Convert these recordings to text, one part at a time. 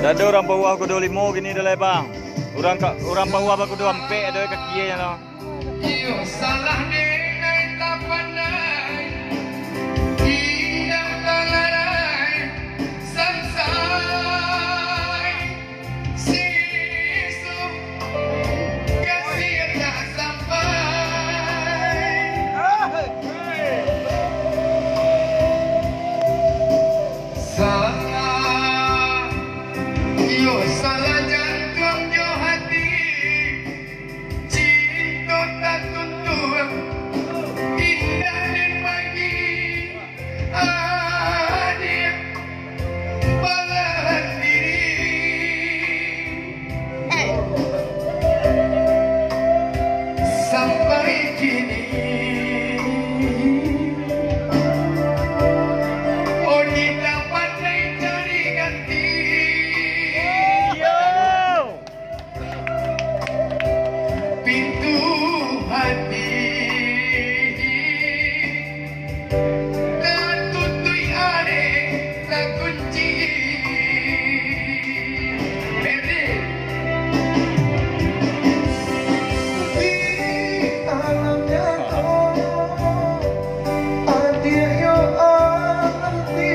Ada orang bawa kudu limo gini dah bang. Orang bawa apa kudu ampe ada kaki ya no. Iyo salah dengai tak pandai, tidak telarai sansai. Sisu kasih tak sampai. Salah, iyo salah jantung yo hati. Cinta tak tuntun indah dan pagi adik belahan diri sampai kini. Oh tidak pandai cari ganti. Pintu hati tertutup ada tak kunci. Di alam nyata ada yo arti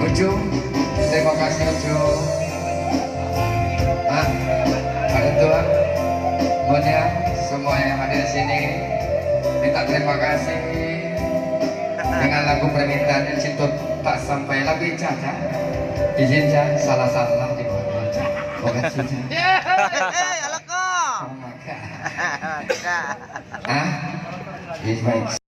Ojo, terima kasih Ojo. Ada Tuhan, Monia, semua yang ada di sini, minta terima kasih dengan lagu permintaan yang cinta tak sampai lagu Caca. Izin Caca, salah di mana Caca. Terima kasih Caca. Alako. Baik.